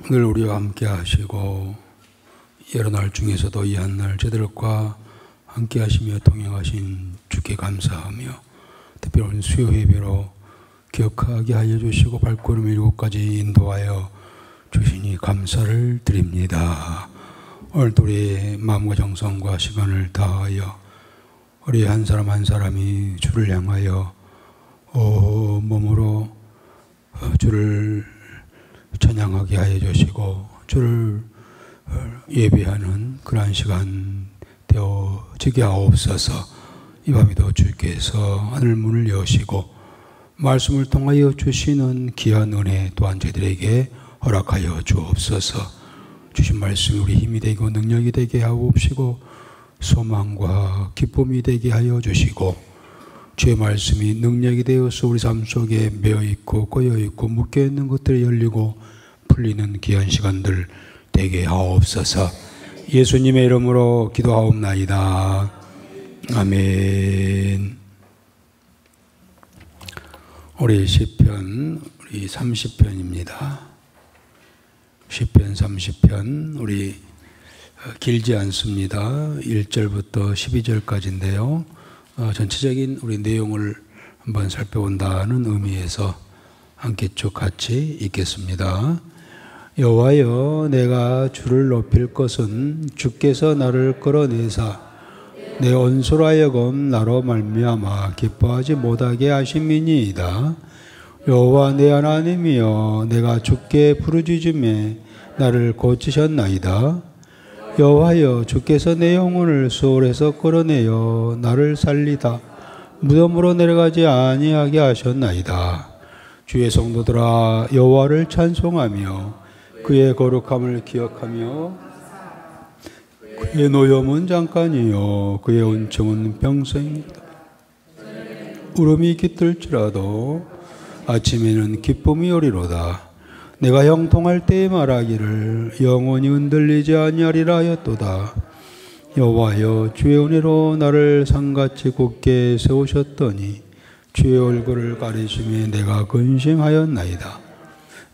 늘 우리와 함께 하시고 여러 날 중에서도 이 한 날 저들과 함께 하시며 동행하신 주께 감사하며 특별히 오늘 수요 예배로 기억하게 하여 주시고 발걸음 7가지 인도하여 주시니 감사를 드립니다. 오늘도 우리의 마음과 정성과 시간을 다하여 우리 한 사람 한 사람이 주를 향하여 몸으로 주를 찬양하게 하여 주시고 주를 예배하는 그러한 시간 되어지게 하옵소서. 이 밤에도 주께서 하늘 문을 여시고 말씀을 통하여 주시는 귀한 은혜 또한 저희들에게 허락하여 주옵소서. 주신 말씀이 우리 힘이 되고 능력이 되게 하옵시고 소망과 기쁨이 되게 하여 주시고 주의 말씀이 능력이 되어서 우리 삶 속에 매어있고 꼬여있고 묶여있는 것들이 열리고 풀리는 귀한 시간들 되게 하옵소서. 예수님의 이름으로 기도하옵나이다. 아멘. 우리 시편 우리 30편입니다. 시편 30편 우리 길지 않습니다. 1절부터 12절까지인데요. 전체적인 우리 내용을 한번 살펴본다는 의미에서 함께 쭉 같이 읽겠습니다. 여호와여, 내가 주를 높일 것은 주께서 나를 끌어내사 내 원수로 하여금 나로 말미암아 기뻐하지 못하게 하심이니이다. 여호와 내 하나님이여, 내가 주께 부르짖음에 나를 고치셨나이다. 여호와여, 주께서 내 영혼을 수월에서 끌어내어 나를 살리다 무덤으로 내려가지 아니하게 하셨나이다. 주의 성도들아, 여호와를 찬송하며 그의 거룩함을 기억하며 그의 노염은 잠깐이요 그의 은총은 평생이다. 울음이 깃들지라도 아침에는 기쁨이 오리로다. 내가 형통할 때에 말하기를 영원히 흔들리지 아니하리라 하였도다. 여호와여, 주의 은혜로 나를 산같이 굳게 세우셨더니 주의 얼굴을 가리심에 내가 근심하였나이다.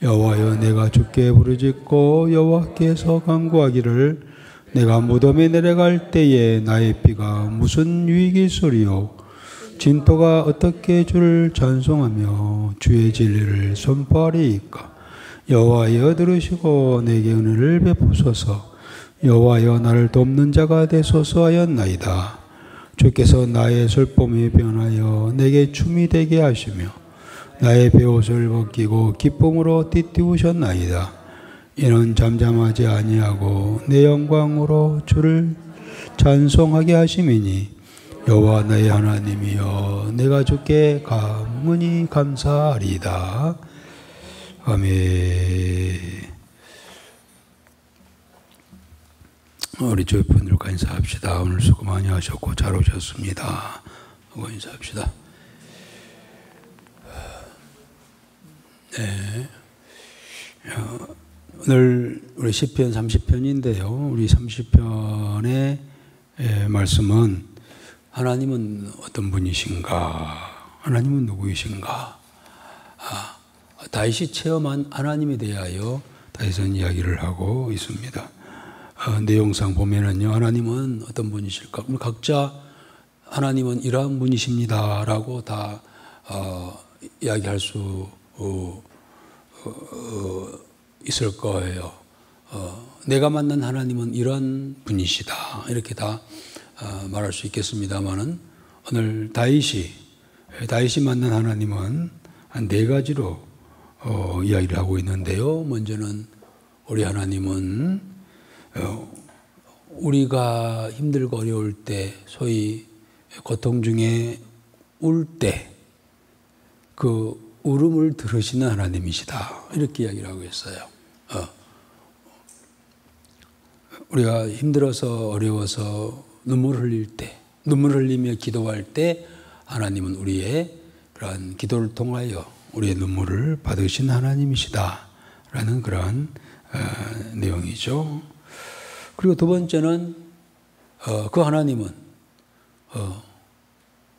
여호와여, 내가 주께 부르짖고 여호와께서 간구하기를 내가 무덤에 내려갈 때에 나의 피가 무슨 유익이 있으리요. 진토가 어떻게 주를 찬송하며 주의 진리를 선포하리이까. 여호와여, 들으시고 내게 은혜를 베푸소서. 여호와여, 나를 돕는 자가 되소서 하였나이다. 주께서 나의 슬픔에 변하여 내게 춤이 되게 하시며 나의 베옷을 벗기고 기쁨으로 띠띠우셨나이다. 이는 잠잠하지 아니하고 내 영광으로 주를 찬송하게 하심이니 여호와 나의 하나님이여, 내가 주께 감문히 감사하리이다. 아멘. 우리 조이분들과 인사합시다. 오늘 수고 많이 하셨고 잘 오셨습니다. 하고 인사합시다. 네. 오늘 우리 시편 30편인데요. 우리 30편의 말씀은 하나님은 어떤 분이신가? 하나님은 누구이신가? 다윗이 체험한 하나님에 대하여 다윗은 이야기를 하고 있습니다. 내용상 보면은요, 하나님은 어떤 분이실까? 각자 하나님은 이러한 분이십니다라고 다 이야기할 수 있을 거예요. 내가 만난 하나님은 이런 분이시다, 이렇게 다 말할 수 있겠습니다만은 오늘 다윗이 만난 하나님은 한 4가지로 이야기를 하고 있는데요. 먼저는 우리 하나님은 우리가 힘들고 어려울 때, 소위 고통 중에 울 때 그 울음을 들으시는 하나님이시다, 이렇게 이야기를 하고 있어요. 우리가 힘들어서 어려워서 눈물 흘릴 때, 눈물 흘리며 기도할 때 하나님은 우리의 그러한 기도를 통하여 우리의 눈물을 받으신 하나님이시다 라는 그러한 내용이죠. 그리고 두 번째는 그 하나님은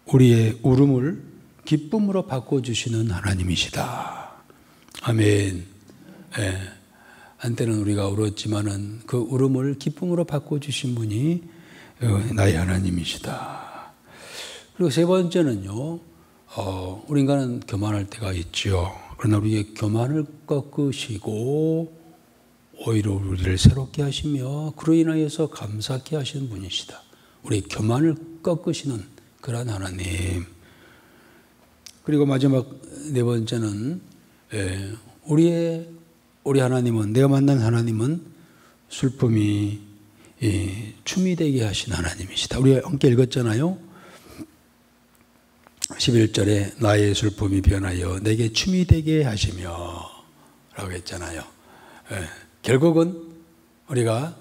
우리의 울음을 기쁨으로 바꿔주시는 하나님이시다. 아멘. 예. 한때는 우리가 울었지만은 그 울음을 기쁨으로 바꿔주신 분이 나의 하나님이시다. 그리고 세 번째는요, 우리 인간은 교만할 때가 있죠. 그러나 우리의 교만을 꺾으시고 오히려 우리를 새롭게 하시며 그로 인하여서 감사케 하시는 분이시다. 우리의 교만을 꺾으시는 그러한 하나님. 그리고 마지막 네 번째는 우리 하나님은, 내가 만난 하나님은 슬픔이 춤이 되게 하신 하나님이시다. 우리가 함께 읽었잖아요. 11절에 나의 슬픔이 변하여 내게 춤이 되게 하시며 라고 했잖아요. 결국은 우리가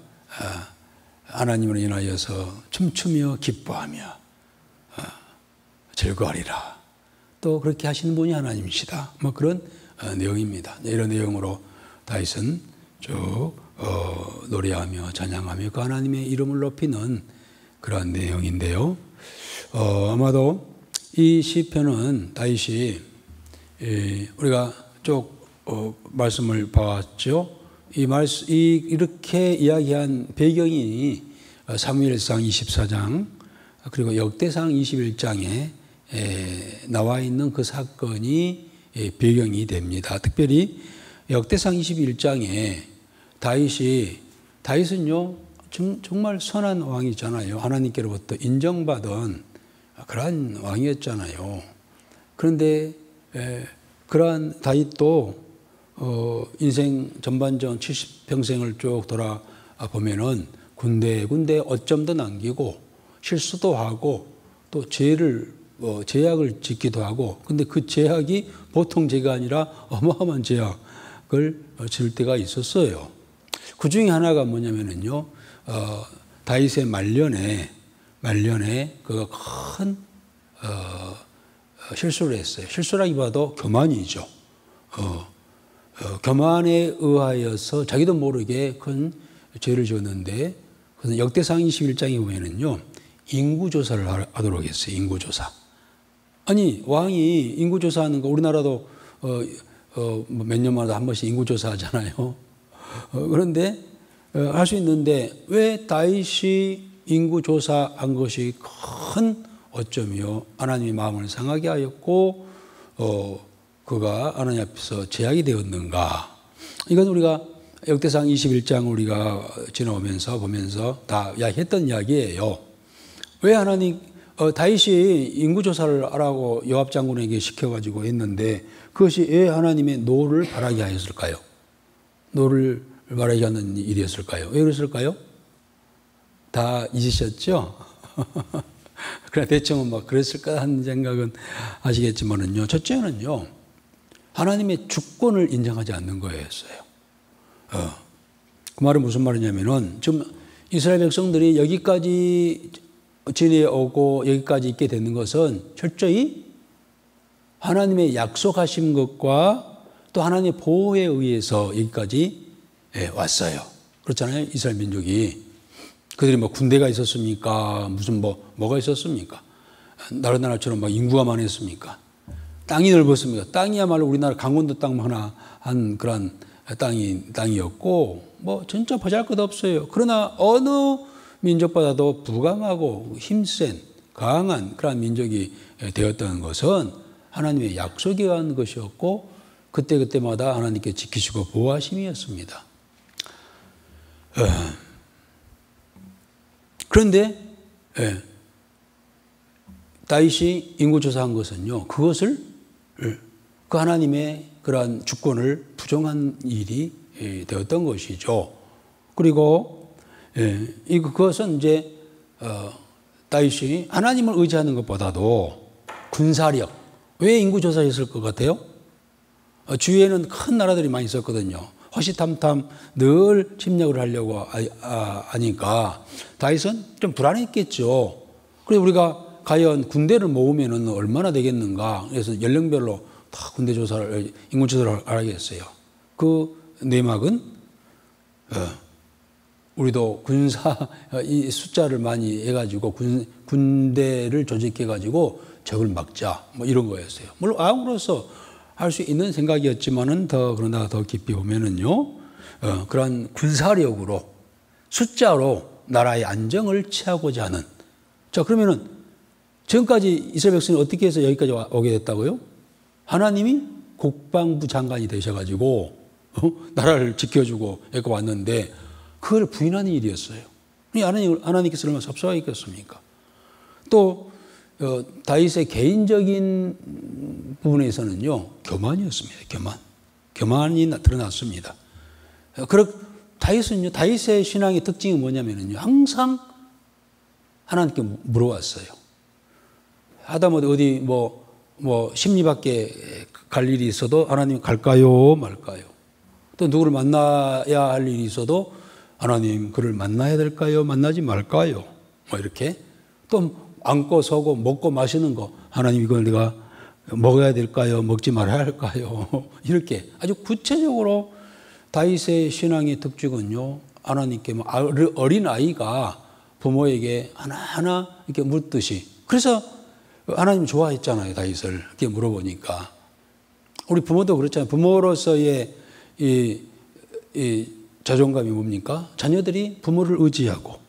하나님으로 인하여서 춤추며 기뻐하며 즐거워하리라. 또 그렇게 하시는 분이 하나님이시다. 뭐 그런 내용입니다. 이런 내용으로 다윗은 쭉 노래하며 찬양하며 그 하나님의 이름을 높이는 그러한 내용인데요. 아마도 이 시편은 다윗이 우리가 쭉 말씀을 봐왔죠. 이렇게 이야기한 배경이 사무엘상 24장 그리고 역대상 21장에 나와 있는 그 사건이 배경이 됩니다. 특별히 역대상 21장에 다윗은요 정말 선한 왕이잖아요. 하나님께로부터 인정받은 그러한 왕이었잖아요. 그런데 그러한 다윗도 인생 전반전 70평생을 쭉 돌아보면은 군데 어점도 남기고 실수도 하고 또 제약을 짓기도 하고, 근데 그 제약이 보통 죄가 아니라 어마어마한 제약을 질 때가 있었어요. 그 중에 하나가 뭐냐면은요, 다윗의 말년에 그가 큰 실수를 했어요. 실수라기보다도 교만이죠. 교만에 의하여서 자기도 모르게 큰 죄를 지었는데, 그래서 역대상 21장에 보면은요, 인구조사를 하도록 했어요. 인구조사. 아니, 왕이 인구조사하는 거, 우리나라도 몇 년마다 한 번씩 인구조사 하잖아요. 그런데 할 수 있는데 왜 다윗이 인구조사한 것이 큰 어쩌며 하나님의 마음을 상하게 하였고 그가 하나님 앞에서 제약이 되었는가. 이건 우리가 역대상 21장 우리가 지나오면서 보면서 다 했던 이야기예요. 왜 다윗이 인구조사를 하라고 요압 장군에게 시켜가지고 했는데 그것이 왜 하나님의 노를 바라게 하였을까요? 노를 바라게 하는 일이었을까요? 왜 그랬을까요? 다 잊으셨죠? 그냥 대충은 막 그랬을까 하는 생각은 하시겠지만은요. 첫째는요, 하나님의 주권을 인정하지 않는 거였어요. 그 말은 무슨 말이냐면은 지금 이스라엘 백성들이 여기까지 지내오고 여기까지 있게 되는 것은 철저히 하나님의 약속하신 것과 또 하나님의 보호에 의해서 여기까지 왔어요. 그렇잖아요. 이스라엘 민족이. 그들이 뭐 군대가 있었습니까? 무슨 뭐가 있었습니까? 다른 나라처럼 막 인구가 많았습니까? 땅이 넓었습니까? 땅이야말로 우리나라 강원도 땅만 한 그런 땅이었고, 뭐 진짜 보잘것없어요. 그러나 어느 민족보다도 부강하고 힘센 강한 그런 민족이 되었다는 것은 하나님의 약속에 의한 것이었고 그때마다 하나님께 지키시고 보호하심이었습니다. 그런데 다윗이 인구조사한 것은요, 그것을 그 하나님의 그러한 주권을 부정한 일이 되었던 것이죠. 그리고 그것은 이제 다윗이 하나님을 의지하는 것보다도 군사력, 왜 인구조사했을 것 같아요? 주위에는 큰 나라들이 많이 있었거든요. 호시탐탐 늘 침략을 하려고 하니까 다윗은 좀 불안했겠죠. 그래서 우리가 과연 군대를 모으면 얼마나 되겠는가. 그래서 연령별로 다 군대 조사를, 인구 조사를 하겠어요. 그 내막은 우리도 이 숫자를 많이 해가지고 군대를 조직해가지고 적을 막자, 뭐 이런 거였어요. 물론 왕으로서 할 수 있는 생각이었지만은 그러나 더 깊이 보면은요, 그런 군사력으로 숫자로 나라의 안정을 취하고자 하는. 자, 그러면은 지금까지 이스라엘 백성이 어떻게 해서 여기까지 오게 됐다고요? 하나님이 국방부 장관이 되셔가지고 나라를 지켜주고 여기 왔는데 그걸 부인하는 일이었어요. 하나님께서 얼마나 섭섭하게 있겠습니까? 또 다윗의 개인적인 부분에서는요, 교만이었습니다. 교만이 드러났습니다. 다윗은요, 다윗의 신앙의 특징이 뭐냐면요, 항상 하나님께 물어왔어요. 하다못해 어디 심리 밖에 갈 일이 있어도 하나님 갈까요, 말까요? 또 누구를 만나야 할 일이 있어도 하나님 그를 만나야 될까요, 만나지 말까요? 이렇게 또 앉고 서고 먹고 마시는 거 하나님 이걸 내가 먹어야 될까요, 먹지 말아야 할까요? 이렇게 아주 구체적으로 다윗의 신앙의 특징은요, 하나님께 어린 아이가 부모에게 하나하나 이렇게 묻듯이. 그래서 하나님 좋아했잖아요, 다윗을. 이렇게 물어보니까. 우리 부모도 그렇잖아요. 부모로서의 이 자존감이 뭡니까? 자녀들이 부모를 의지하고,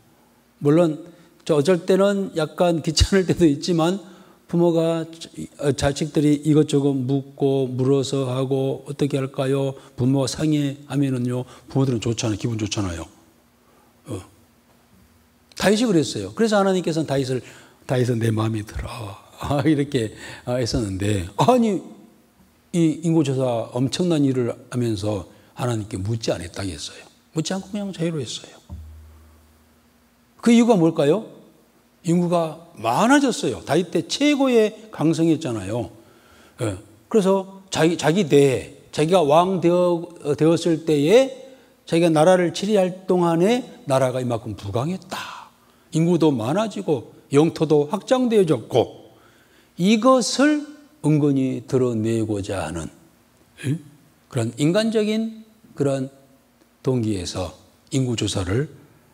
물론 어쩔 때는 약간 귀찮을 때도 있지만 부모가 자식들이 이것저것 묻고 물어서 하고 어떻게 할까요? 부모와 상의하면은요, 부모들은 좋잖아요. 기분 좋잖아요. 다윗이 그랬어요. 그래서 하나님께서는 다윗은 내 마음에 들어. 이렇게 했었는데, 아니, 이 인구조사 엄청난 일을 하면서 하나님께 묻지 않았다고 했어요. 묻지 않고 그냥 자유로 했어요. 그 이유가 뭘까요? 인구가 많아졌어요. 다윗 때 최고의 강성이었잖아요. 그래서 자기 대에, 자기가 왕 되었을 때에 자기가 나라를 치리할 동안에 나라가 이만큼 부강했다. 인구도 많아지고 영토도 확장되어졌고, 이것을 은근히 드러내고자 하는 그런 인간적인 그런 동기에서 인구조사를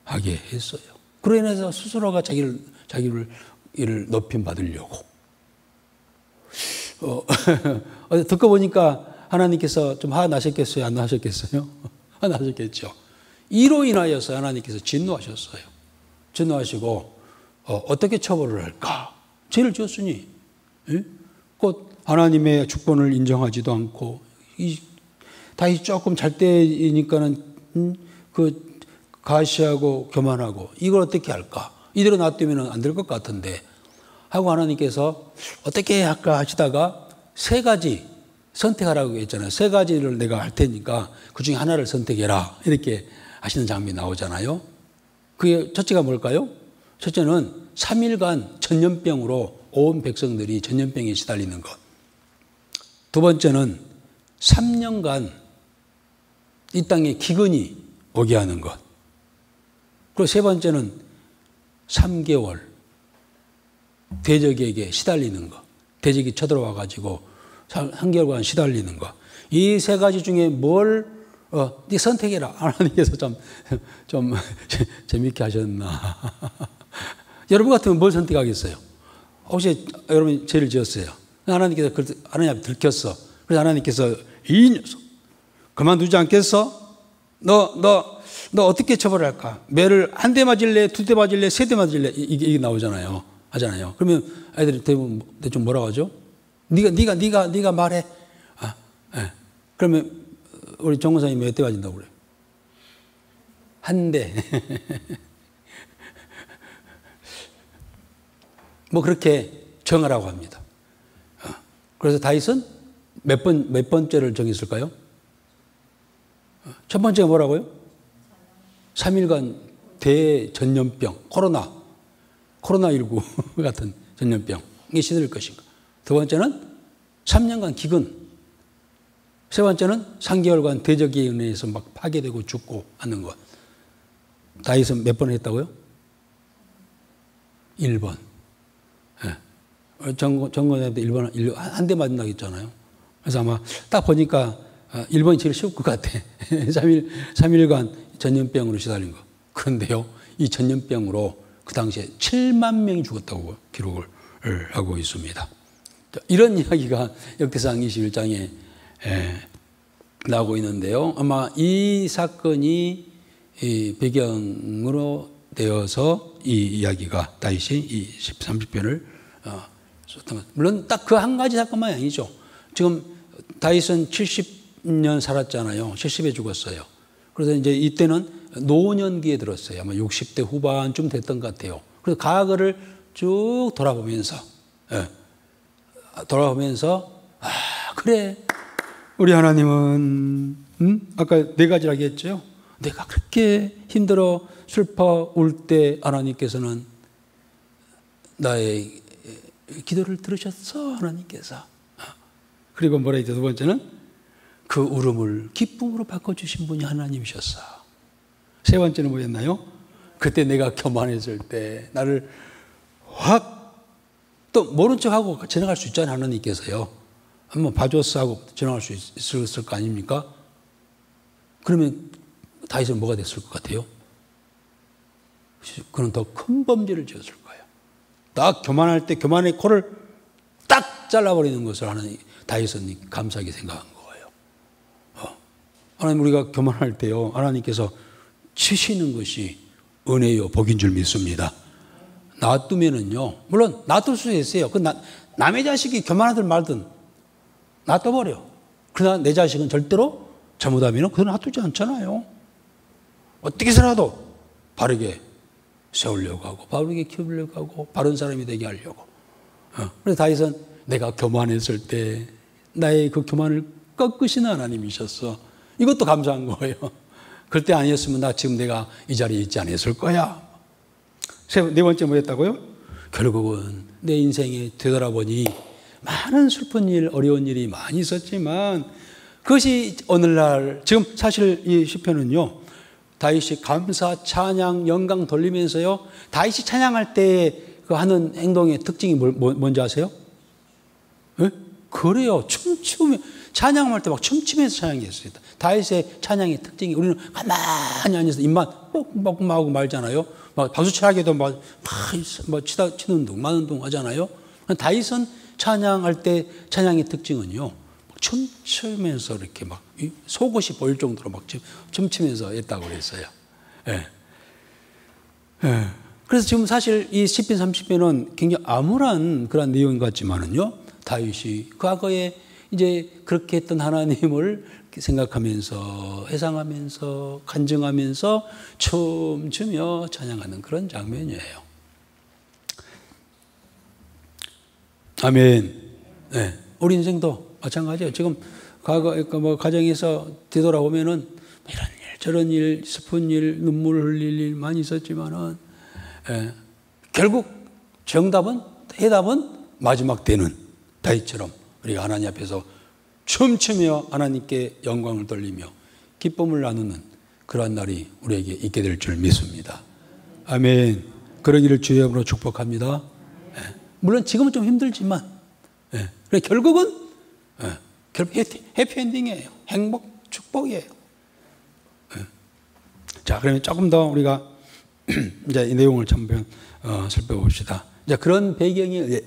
하게 했어요. 그로 인해서 스스로가 자기를 높임 받으려고. 듣고 보니까 하나님께서 좀 화 나셨겠어요? 안 나셨겠어요? 화 나셨겠죠. 이로 인하여서 하나님께서 진노하셨어요. 진노하시고 어떻게 처벌을 할까? 죄를 지었으니 곧 하나님의 주권을 인정하지도 않고, 다시 조금 잘 때이니까는 가시하고 교만하고, 이걸 어떻게 할까? 이대로 놔두면 안 될 것 같은데 하고 하나님께서 어떻게 할까 하시다가 세 가지 선택하라고 했잖아요. 세 가지를 내가 할 테니까 그 중에 하나를 선택해라, 이렇게 하시는 장면이 나오잖아요. 그게 첫째가 뭘까요? 첫째는 3일간 전염병으로 온 백성들이 전염병에 시달리는 것. 두 번째는 3년간 이 땅에 기근이 오게 하는 것. 그리고 세 번째는 3개월 대적에게 시달리는 것. 대적이 쳐들어와 가지고 3개월간 시달리는 것. 이 세 가지 중에 네 선택해라. 하나님께서 좀 재밌게 하셨나. 여러분 같으면 뭘 선택하겠어요? 혹시 여러분이 죄를 지었어요. 하나님께서 하나님 앞에 들켰어. 그래서 하나님께서 이 녀석 그만두지 않겠어? 너 어떻게 처벌할까? 매를 한 대 맞을래, 두 대 맞을래, 세 대 맞을래? 이게 나오잖아요. 하잖아요. 그러면 아이들이 대충 뭐라고 하죠? 네가 말해. 네. 그러면 우리 정권사님이 몇 대 맞은다고 그래요? 한 대. 그렇게 정하라고 합니다. 그래서 다윗은 몇 번째를 정했을까요? 첫 번째가 뭐라고요? 3일간 대전염병, 코로나19 같은 전염병이 시들 것인가. 두 번째는 3년간 기근. 세 번째는 3개월간 대적에 의해서 막 파괴되고 죽고 하는 것. 다윗은 몇 번 했다고요? 1번. 정권한테 1번, 한 대 맞는다고 했잖아요. 그래서 아마 딱 보니까 1번이 제일 쉬울 것 같아. 3일간 전염병으로 시달린 거. 그런데요, 이 전염병으로 그 당시에 7만 명이 죽었다고 기록을 하고 있습니다. 이런 이야기가 역대상 21장에 나오고 있는데요. 아마 이 사건이 이 배경으로 되어서 이 이야기가 다윗이 이 30편을 썼던 것. 물론 딱 그 한 가지 사건만이 아니죠. 지금 다윗은 70년 살았잖아요. 70에 죽었어요. 그래서 이제 이때는 노년기에 들었어요. 아마 60대 후반쯤 됐던 것 같아요. 그래서 과거를 쭉 돌아보면서 그래, 우리 하나님은 아까 네 가지라고 했죠. 내가 그렇게 힘들어 슬퍼 울 때 하나님께서는 나의 기도를 들으셨어, 하나님께서. 그리고 뭐라 했죠? 두 번째는 그 울음을 기쁨으로 바꿔주신 분이 하나님이셨어. 세 번째는 뭐였나요? 그때 내가 교만했을 때 나를 확 또 모른 척하고 지나갈 수 있잖아요. 하나님께서요. 한번 봐줬어 하고 지나갈 수 있을 거 아닙니까? 그러면 다윗은 뭐가 됐을 것 같아요? 그는 더 큰 범죄를 지었을 거예요. 딱 교만할 때 교만의 코를 딱 잘라버리는 것을 하는 다윗은 감사하게 생각한 거예요. 하나님, 우리가 교만할 때요, 하나님께서 치시는 것이 은혜요 복인 줄 믿습니다. 놔두면은요, 물론 놔둘 수 있어요. 남의 자식이 교만하든 말든 놔둬버려. 그러나 내 자식은 절대로 잘못하면 그건 놔두지 않잖아요. 어떻게 해서라도 바르게 세우려고 하고, 바르게 키우려고 하고, 바른 사람이 되게 하려고. 그래서 다윗은 내가 교만했을 때 나의 그 교만을 꺾으시는 하나님이셨어. 이것도 감사한 거예요. 그럴 때 아니었으면 나 지금 내가 이 자리에 있지 않았을 거야. 네 번째 뭐였다고요? 결국은 내 인생에 되돌아보니 많은 슬픈 일, 어려운 일이 많이 있었지만 그것이 오늘날 지금 사실 이 시편은요, 다윗이 감사, 찬양, 영광 돌리면서요, 다윗이 찬양할 때 그 하는 행동의 특징이 뭔지 아세요? 네? 그래요. 춤추며 찬양할 때 막 춤추면서 찬양했어요. 다윗의 찬양의 특징이, 우리는 가만히 앉아서 입만 뻑뻑 하고 말잖아요. 막 박수 치라기도 막 치는 둥, 마는 둥 하잖아요. 다윗은 찬양할 때 찬양의 특징은요, 춤추면서 이렇게 막 속옷이 보일 정도로 막 춤추면서 했다고 그랬어요. 예. 예. 그래서 지금 사실 이 시편 30편은 굉장히 암울한 그런 내용 같지만은요, 다윗이 과거에 이제 그렇게 했던 하나님을 생각하면서 회상하면서 간증하면서 춤추며 찬양하는 그런 장면이에요. 아멘. 네. 우리 인생도 마찬가지예요. 지금 과거 뭐 가정에서 되돌아보면은 이런 일 저런 일 슬픈 일 눈물 흘릴 일 많이 있었지만은 결국 해답은 마지막 때는 다윗처럼 우리가 하나님 앞에서 춤추며 하나님께 영광을 돌리며 기쁨을 나누는 그러한 날이 우리에게 있게 될 줄 믿습니다. 아멘. 그러기를 주의 이름으로 축복합니다. 물론 지금은 좀 힘들지만 결국은 해피엔딩이에요. 행복, 축복이에요. 자, 그러면 조금 더 우리가 이제 이 내용을 한번 살펴봅시다. 이제 그런 배경에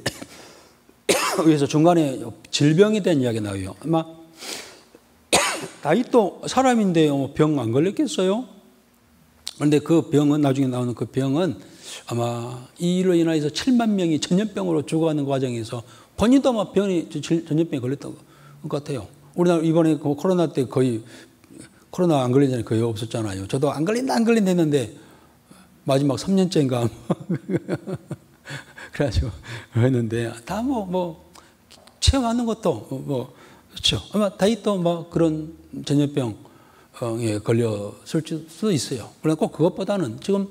의해서 중간에 질병에 대한 이야기가 나와요. 아마 다윗도 사람인데 병 안 걸렸겠어요? 그런데 그 병은, 나중에 나오는 그 병은 아마 이 일로 인해서 7만 명이 전염병으로 죽어가는 과정에서 본인도 아마 전염병에 걸렸던 것 같아요. 우리나라 이번에 코로나 때 거의 코로나 안 걸린 사람이 거의 없었잖아요. 저도 안 걸린다 했는데 마지막 3년째인가 그래가지고 했는데 다 체험하는 것도 그렇죠. 아마 다윗도 그런 전염병에 걸렸을 수도 있어요. 그러나 꼭 그것보다는 지금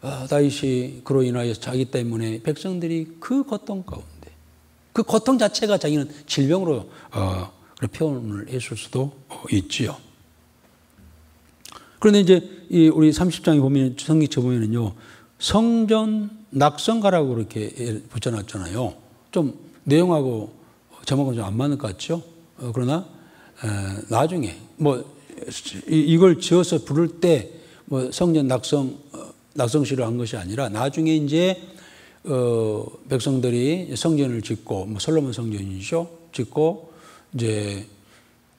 다윗이 그로 인하여 자기 때문에 백성들이 그 고통 가운데 그 고통 자체가 자기는 질병으로 표현을 했을 수도 있지요. 그런데 이제 우리 30장에 보면 성경에 보면은요, 성전 낙성가라고 이렇게 붙여놨잖아요. 좀 내용하고 제목은 좀 안 맞는 것 같죠? 그러나 나중에 이걸 지어서 부를 때 성전 낙성시를 한 것이 아니라 나중에 이제 백성들이 성전을 짓고 솔로몬 성전이죠. 짓고 이제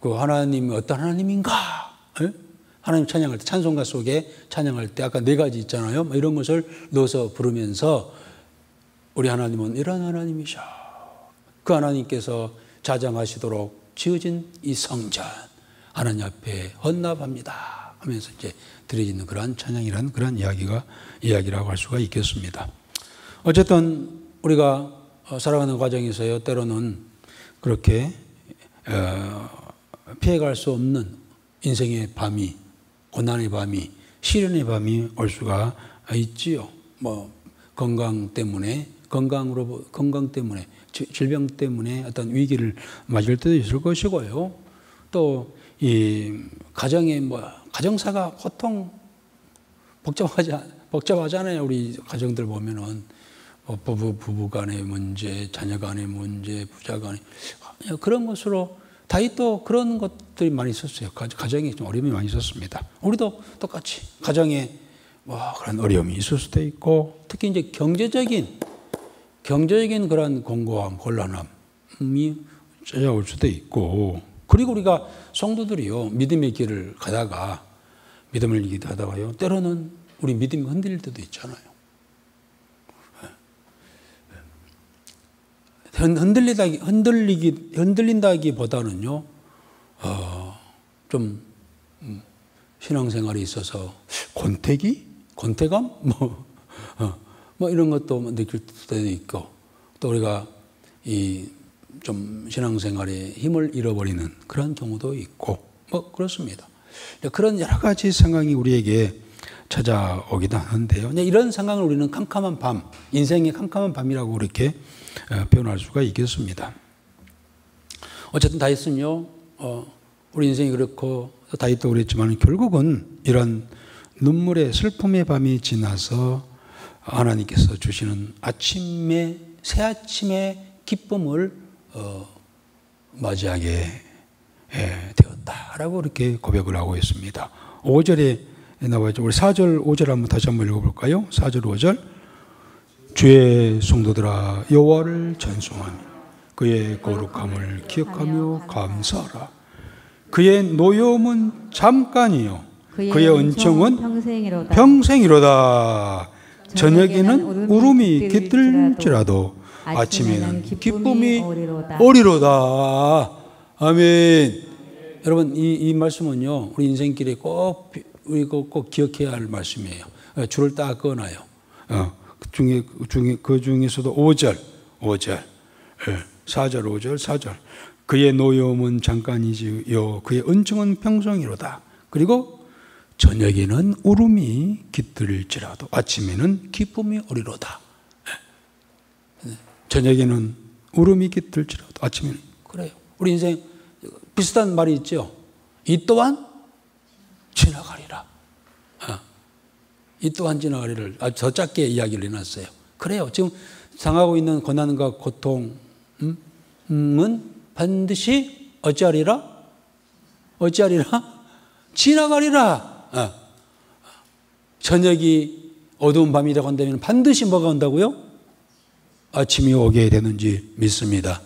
그 하나님이 어떤 하나님인가? 에? 하나님 찬양할 때, 찬송가 속에 찬양할 때 아까 4가지 있잖아요. 뭐 이런 것을 넣어서 부르면서 우리 하나님은 이런 하나님이셔. 그 하나님께서 자장하시도록 지어진 이 성전, 하나님 앞에 헌납합니다 하면서 이제 드려지는 그러한 찬양이라는 그런 이야기라고 할 수가 있겠습니다. 어쨌든 우리가 살아가는 과정에서요, 때로는 그렇게 피해갈 수 없는 인생의 밤이, 고난의 밤이, 시련의 밤이 올 수가 있지요. 뭐 건강 때문에, 질병 때문에 어떤 위기를 맞을 때도 있을 것이고요. 또 이 가정의 가정사가 보통 복잡하잖아요. 우리 가정들 보면은 부부 간의 문제, 자녀 간의 문제, 부자 간의 그런 것으로 다윗도 그런 것들이 많이 있었어요. 가정에 좀 어려움이 많이 있었습니다. 우리도 똑같이 가정에 그런 어려움이 있을 수도 있고, 특히 이제 경제적인 그런 공고함, 곤란함이 찾아올 수도 있고, 그리고 우리가 성도들이요, 믿음의 길을 하다가요, 때로는 우리 믿음이 흔들릴 때도 있잖아요. 흔들린다기보다는요, 좀 신앙생활에 있어서 권태감, 뭐 이런 것도 느낄 때도 있고, 또 우리가 좀 신앙생활에 힘을 잃어버리는 그런 경우도 있고, 뭐 그렇습니다. 그런 여러 가지 상황이 우리에게 찾아오기도 하는데요. 이런 상황을 우리는 캄캄한 밤, 인생의 캄캄한 밤이라고 그렇게 표현할 수가 있겠습니다. 어쨌든 다윗은요, 우리 인생이 그렇고 다윗도 그랬지만 결국은 이런 눈물의 슬픔의 밤이 지나서 하나님께서 주시는 새 아침의 기쁨을 맞이하게 되었다라고 이렇게 고백을 하고 있습니다. 5절에 나와있죠. 우리 4절, 5절 다시 한번 읽어볼까요? 4절, 5절. 주의 성도들아 여호와를 찬송하며 그의 거룩함을 기억하며 감사하라. 그의 노여움은 잠깐이요 그의 은총은 평생이로다. 저녁에는 울음이 깃들지라도 아침에는 기쁨이 오리로다. 아멘. 여러분 이 말씀은요, 우리 인생길에 꼭 기억해야 할 말씀이에요. 줄을 딱 그어놔요. 그 중에서도 4절, 4절. 그의 노여움은 잠깐이지요 그의 은총은 평생이로다. 그리고 저녁에는 울음이 깃들지라도 아침에는 기쁨이 오리로다. 저녁에는 울음이 깃들지라도 아침에는. 그래요. 우리 인생 비슷한 말이 있죠. 이 또한 지나가리라. 이 또한 지나가리를 더 짧게 이야기를 해놨어요. 그래요. 지금 당하고 있는 고난과 고통은 반드시 어찌하리라? 지나가리라. 저녁이 어두운 밤이라고 한다면 반드시 뭐가 온다고요? 아침이 오게 되는지 믿습니다.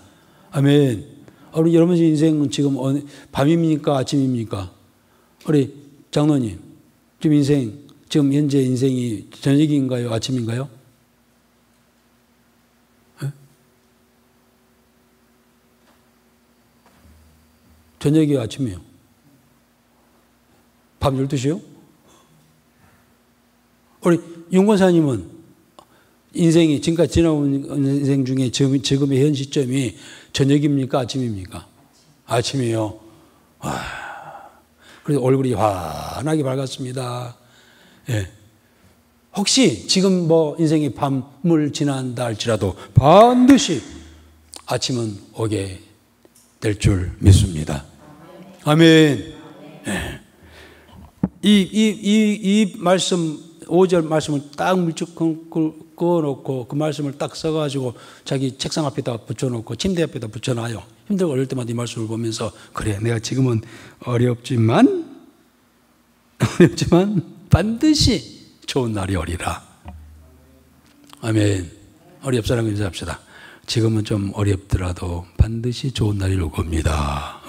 아멘. 우리 여러분 인생은 지금 밤입니까? 아침입니까? 우리 장로님, 지금 현재 인생이 저녁인가요? 아침인가요? 네? 저녁이요? 아침이요? 밤 12시요? 우리 윤권사님은 인생이 지금까지 지나온 인생 중에 지금의 현 시점이 저녁입니까? 아침입니까? 아침이요. 그래서 얼굴이 환하게 밝았습니다. 예. 혹시 지금 인생이 밤을 지난다 할지라도 반드시 아침은 오게 될 줄 믿습니다. 아멘. 예. 이 말씀, 5절 말씀을 딱 물쭉 그어놓고 그 말씀을 딱 써가지고 자기 책상 앞에다 붙여놓고 침대 앞에다 붙여놔요. 힘들고 어릴 때마다 이 말씀을 보면서 그래, 내가 지금은 어렵지만 반드시 좋은 날이 오리라. 아멘. 우리 옆 사람 인사합시다. 지금은 좀 어렵더라도 반드시 좋은 날이 올 겁니다.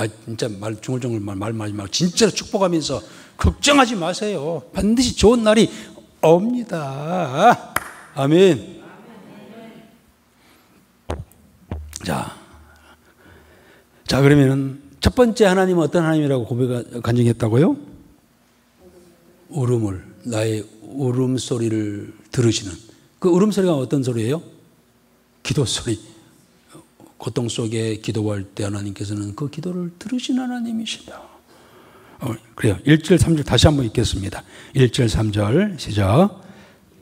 진짜 말 중얼중얼 말하지 말고 진짜로 축복하면서 걱정하지 마세요. 반드시 좋은 날이 옵니다. 아멘. 자 그러면은 첫 번째 하나님은 어떤 하나님이라고 간증했다고요? 나의 울음소리를 들으시는. 그 울음소리가 어떤 소리예요? 기도 소리. 고통 속에 기도할 때 하나님께서는 그 기도를 들으신 하나님이시다. 그래요. 1절 3절 다시 한번 읽겠습니다. 1절 3절 시작.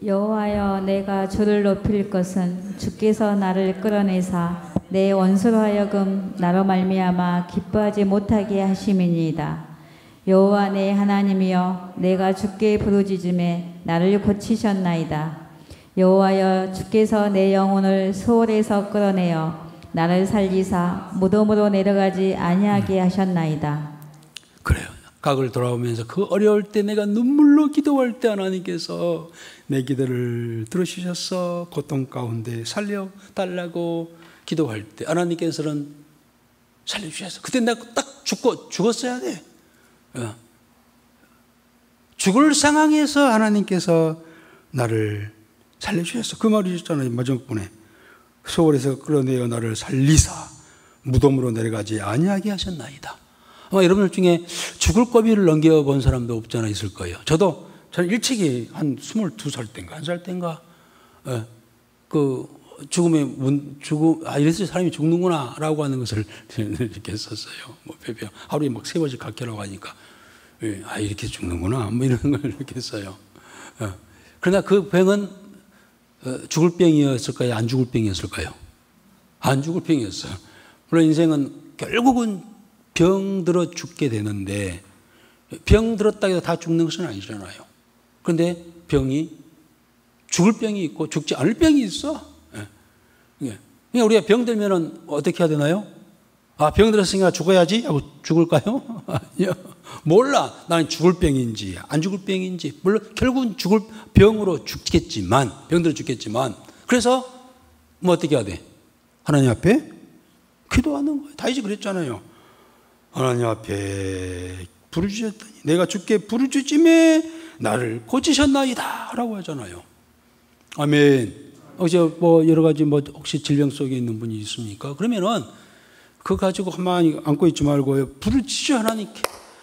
여호와여 내가 주를 높일 것은 주께서 나를 끌어내사 내 원수로 하여금 나로 말미암아 기뻐하지 못하게 하심이니이다. 여호와 내 하나님이여 내가 주께 부르짖음에 나를 고치셨나이다. 여호와여 주께서 내 영혼을 소홀에서 끌어내어 나를 살리사 무덤으로 내려가지 아니하게 하셨나이다. 그래요. 각을 돌아오면서 그 어려울 때 내가 눈물로 기도할 때 하나님께서 내 기도를 들으시셔서 고통 가운데 살려달라고 기도할 때 하나님께서는 살려주셔서 그때 내가 딱 죽었어야 돼. 죽을 상황에서 하나님께서 나를 살려주셨어. 그 말이셨잖아요. 마지막 분에 소홀에서 끌어내어 나를 살리사 무덤으로 내려가지 아니하게 하셨나이다. 아마 여러분들 중에 죽을 고비를 넘겨본 사람도 없지 않아 있을 거예요. 저는 일찍이 한 22살 때인가 1살 때인가 그 이래서 사람이 죽는구나 라고 하는 것을 이렇게 했었어요. 뭐 배병 하루에 막 3번씩 각혈하고 하니까 이렇게 죽는구나 뭐 이런 걸 이렇게 했어요. 그러나 그 병은 죽을 병이었을까요? 안 죽을 병이었을까요? 안 죽을 병이었어요. 물론 인생은 결국은 병들어 죽게 되는데 병 들었다고 해서 다 죽는 것은 아니잖아요. 그런데 병이 죽을 병이 있고 죽지 않을 병이 있어. 그러니까 우리가 병 들면은 어떻게 해야 되나요? 병 들었으니까 죽어야지 하고 죽을까요? 아니요. 몰라. 나는 죽을 병인지 안 죽을 병인지. 물론 결국은 죽을 병으로 죽겠지만 병들어 죽겠지만 그래서 뭐 어떻게 해야 돼? 하나님 앞에 기도하는 거예요. 다윗이 그랬잖아요. 하나님 앞에 부르짖었더니 내가 주께 부르짖음에 나를 고치셨나이다 라고 하잖아요. 아멘. 뭐 여러 가지 뭐 혹시 질병 속에 있는 분이 있습니까? 그러면은 그거 가지고 가만히 안고 있지 말고 부르짖어 하나님께.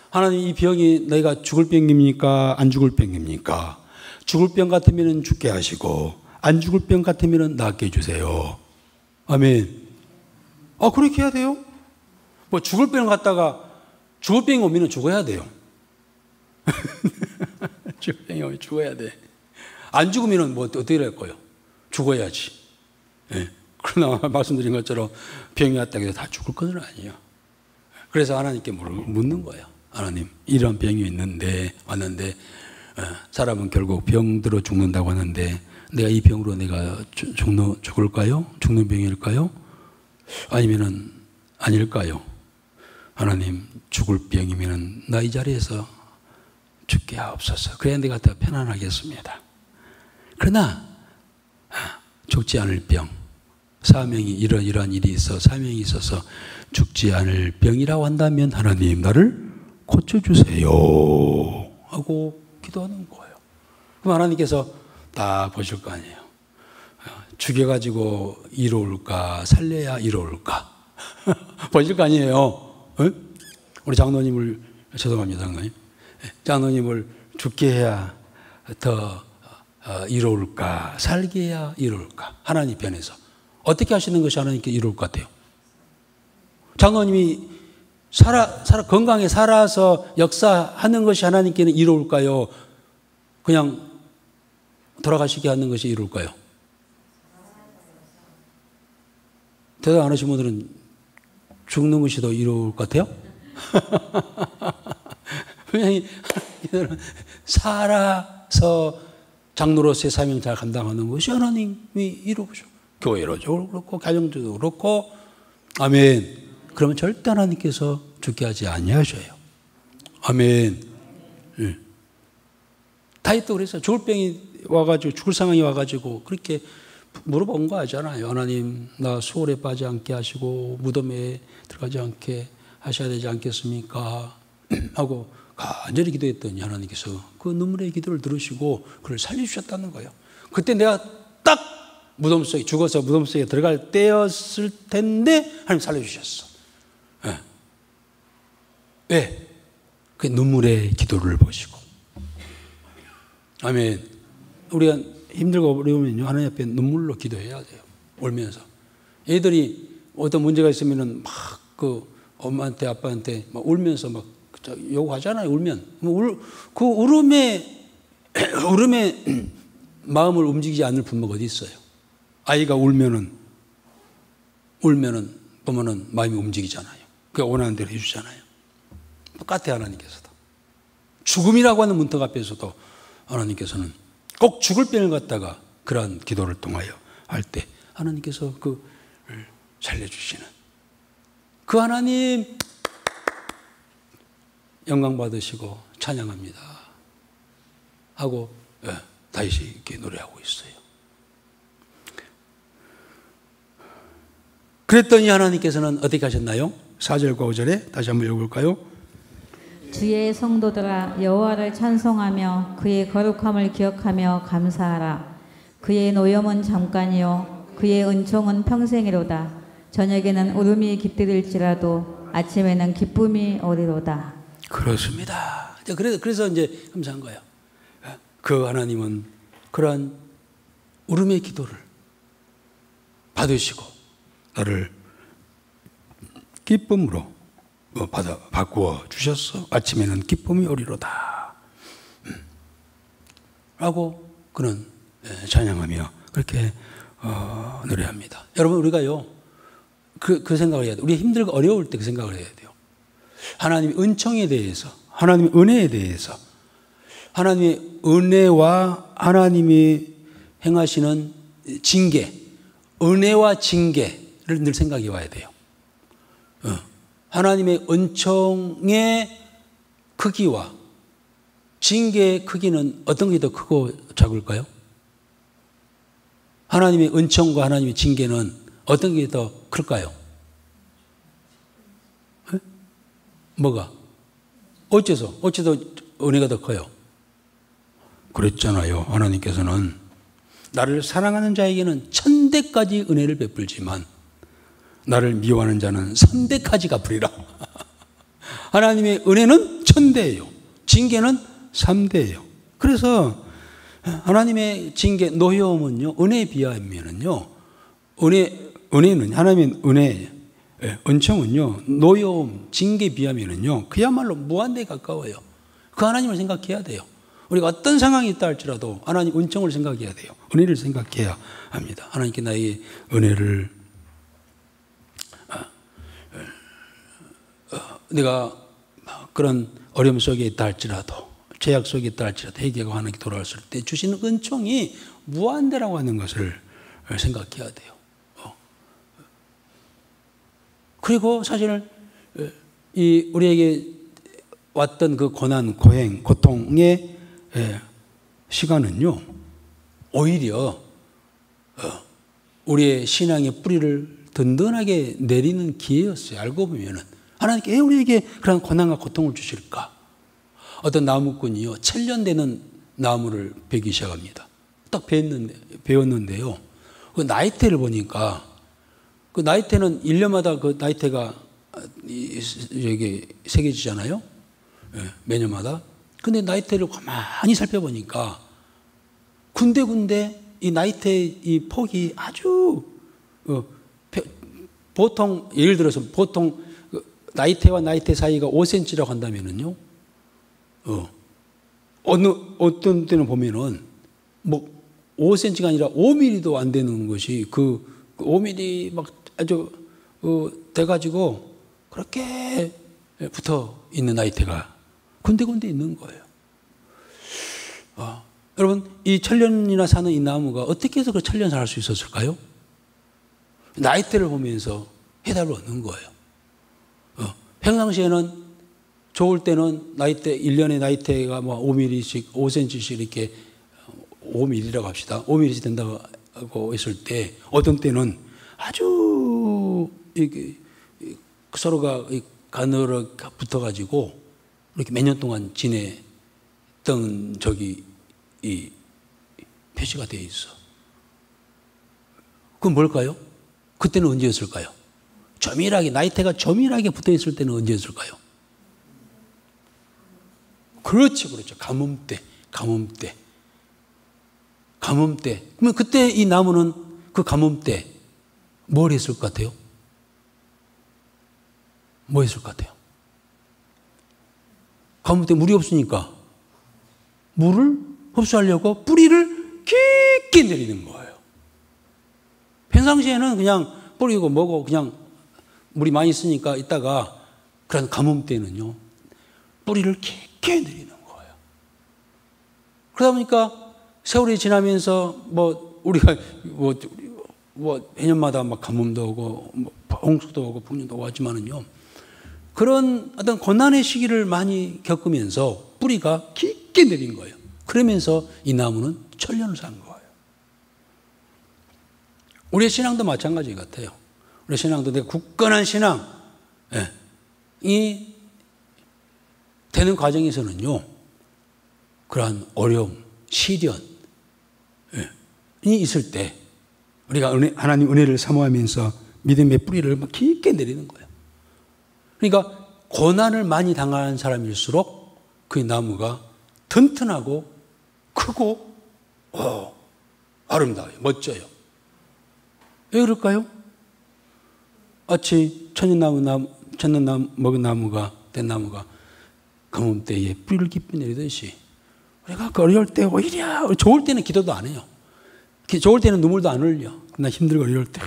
하나님 이 병이 내가 죽을 병입니까? 안 죽을 병입니까? 죽을 병 같으면 죽게 하시고 안 죽을 병 같으면 낫게 해주세요. 아멘. 그렇게 해야 돼요? 뭐 죽을 병 갖다가 죽을 병이 오면 죽어야 돼요. 죽을 병이 오면 죽어야 돼. 안 죽으면 뭐 어떻게 할 거예요? 죽어야지. 그러나 말씀드린 것처럼 병이 왔다고 해서 다 죽을 것은 아니에요. 그래서 하나님께 묻는 거예요. 하나님, 이런 병이 왔는데 사람은 결국 병들어 죽는다고 하는데 내가 이 병으로 내가 죽을까요? 죽는 병일까요? 아니면은 아닐까요? 하나님, 죽을 병이면은 나 이 자리에서 죽게 하옵소서. 그래야 내가 더 편안하겠습니다. 그러나 죽지 않을 병, 사명이 이러이러한 일이 있어 사명이 있어서 죽지 않을 병이라고 한다면 하나님 나를 고쳐주세요 하고 기도하는 거예요. 그럼 하나님께서 다 보실 거 아니에요. 죽여가지고 이로울까 살려야 이로울까 보실 거 아니에요. 우리 장로님을 죄송합니다. 장로님을 죽게 해야 더 이로울까 살게 해야 이로울까 하나님 편에서 어떻게 하시는 것이 하나님께 이로울 것 같아요? 장로님이 건강에 살아서 역사하는 것이 하나님께는 이로울까요? 그냥 돌아가시게 하는 것이 이로울까요? 대답 안 하신 분들은 죽는 것이 더 이로울 것 같아요? 분명히 살아서 장로로서의 사명을 잘 감당하는 것이 하나님이 이루어져. 교회로도 그렇고 가정도 그렇고 아멘. 그러면 절대 하나님께서 죽게 하지 아니하셔요. 아멘. 다윗도 그래서 죽을 병이 와가지고 죽을 상황이 와가지고 그렇게 물어본 거 하잖아요. 하나님 나 수월에 빠지 않게 하시고 무덤에 들어가지 않게 하셔야 되지 않겠습니까? 하고 간절히 기도했더니 하나님께서 그 눈물의 기도를 들으시고 그를 살려주셨다는 거예요. 그때 내가 딱 무덤 속에 죽어서 무덤 속에 들어갈 때였을 텐데 하나님 살려주셨어. 네. 왜? 그 눈물의 기도를 보시고. 아멘. 우리가 힘들고 어려우면요, 하나님 앞에 눈물로 기도해야 돼요. 울면서. 애들이 어떤 문제가 있으면은 막 그 엄마한테 아빠한테 막 울면서 막 요구하잖아요. 울면. 그 울음에 마음을 움직이지 않을 부모가 어디 있어요? 아이가 울면은 부모는 마음이 움직이잖아요. 그러니까 원하는 대로 해주잖아요. 똑같아요, 하나님께서도. 죽음이라고 하는 문턱 앞에서도 하나님께서는 꼭 죽을 병을 갖다가 그러한 기도를 통하여 할 때 하나님께서 그를 살려주시는 그 하나님 영광 받으시고 찬양합니다 하고 다시 이렇게 노래하고 있어요. 그랬더니 하나님께서는 어떻게 하셨나요? 4절과 5절에 다시 한번 읽어볼까요? 주의 성도들아 여호와를 찬송하며 그의 거룩함을 기억하며 감사하라. 그의 노염은 잠깐이요 그의 은총은 평생이로다. 저녁에는 울음이 깃들일지라도 아침에는 기쁨이 오리로다. 그렇습니다. 그래서 이제 감사한 거예요. 그 하나님은 그러한 울음의 기도를 받으시고 나를 기쁨으로 바꾸어 주셨어. 아침에는 기쁨이 오리로다. 라고 그는 찬양하며 그렇게 노래합니다. 여러분 우리가요 그 생각을 해야 돼요. 우리가 힘들고 어려울 때 그 생각을 해야 돼요. 하나님의 은총에 대해서, 하나님의 은혜에 대해서, 하나님의 은혜와 하나님이 행하시는 징계, 은혜와 징계를 늘 생각해 와야 돼요. 하나님의 은총의 크기와 징계의 크기는 어떤 게 더 크고 작을까요? 하나님의 은총과 하나님의 징계는 어떤 게 더 클까요? 네? 뭐가? 어째서 은혜가 더 커요? 그랬잖아요. 하나님께서는 나를 사랑하는 자에게는 1000대까지 은혜를 베풀지만 나를 미워하는 자는 3대까지 갚으리라. 하나님의 은혜는 1000대예요. 징계는 3대예요. 그래서 하나님의 징계, 노여움은요, 은혜에 비하면은요, 은혜는, 하나님의 은혜, 은총은요, 노여움, 징계에 비하면은요, 그야말로 무한대에 가까워요. 그 하나님을 생각해야 돼요. 우리가 어떤 상황이 있다 할지라도 하나님 은총을 생각해야 돼요. 은혜를 생각해야 합니다. 하나님께 나의 은혜를 내가 그런 어려움 속에 있다 할지라도 죄악 속에 있다 할지라도 회개하고 하나님께 돌아왔을 때 주시는 은총이 무한대라고 하는 것을 생각해야 돼요. 그리고 사실 우리에게 왔던 그 고난, 고행, 고통의 시간은요 오히려 우리의 신앙의 뿌리를 든든하게 내리는 기회였어요. 알고 보면은 하나님께 왜 우리에게 그런 고난과 고통을 주실까? 어떤 나무꾼이요 7년 나무를 베기 시작합니다. 딱 배웠는데요. 그 나이테를 보니까 그 나이테는 1년마다 그 나이테가 여기 새겨지잖아요. 매년마다. 근데 나이테를 가만히 살펴보니까 군데군데 이 나이테의 이 폭이 아주 보통 예를 들어서 보통 나이테와 나이테 사이가 5cm라고 한다면은요. 어떤 때는 보면은 뭐 5cm가 아니라 5mm도 안 되는 것이 그 5mm 막 아주 돼가지고 그렇게 붙어 있는 나이테가 군데군데 있는 거예요. 여러분 이 1000년이나 사는 이 나무가 어떻게 해서 그 1000년 살 수 있었을까요? 나이테를 보면서 해답을 얻는 거예요. 평상시에는 좋을 때는 나이테 1년에 나이테가 뭐 5mm씩 5cm씩 이렇게 5mm라고 합시다. 5mm씩 된다고 했을 때 어떤 때는 아주 이렇게 서로가 가늘어 붙어가지고 이렇게 몇 년 동안 지냈던 이 표시가 되어 있어. 그건 뭘까요? 그때는 언제였을까요? 조밀하게, 나이테가 조밀하게 붙어 있을 때는 언제였을까요? 그렇죠. 가뭄 때. 그러면 그때 이 나무는 그 가뭄 때 뭘 했을 것 같아요? 뭐 했을 것 같아요? 가뭄 때 물이 없으니까 물을 흡수하려고 뿌리를 깊게 내리는 거예요. 평상시에는 그냥 뿌리고 뭐고 그냥 물이 많이 있으니까 있다가 그런 가뭄 때는요, 뿌리를 깊게 내리는 거예요. 그러다 보니까 세월이 지나면서 우리가 해년마다 막 가뭄도 오고 홍수도 오고 풍년도 오고 하지만은요, 그런 어떤 고난의 시기를 많이 겪으면서 뿌리가 깊게 내린 거예요. 그러면서 이 나무는 천년을 산 거예요. 우리의 신앙도 마찬가지 같아요. 우리 신앙도 내가 굳건한 신앙이 되는 과정에서는요, 그러한 어려움, 시련이 있을 때 우리가 하나님 은혜를 사모하면서 믿음의 뿌리를 깊게 내리는 거예요. 그러니까 고난을 많이 당한 사람일수록 그 나무가 튼튼하고 크고 아름다워요. 멋져요. 왜 그럴까요? 마치 천년나무 먹은 나무가 된 나무가 가뭄 때에 뿌리를 깊이 내리듯이 우리가 어려울 때 오히려 좋을 때는 기도도 안 해요. 좋을 때는 눈물도 안 흘려. 나 힘들고 어려울 때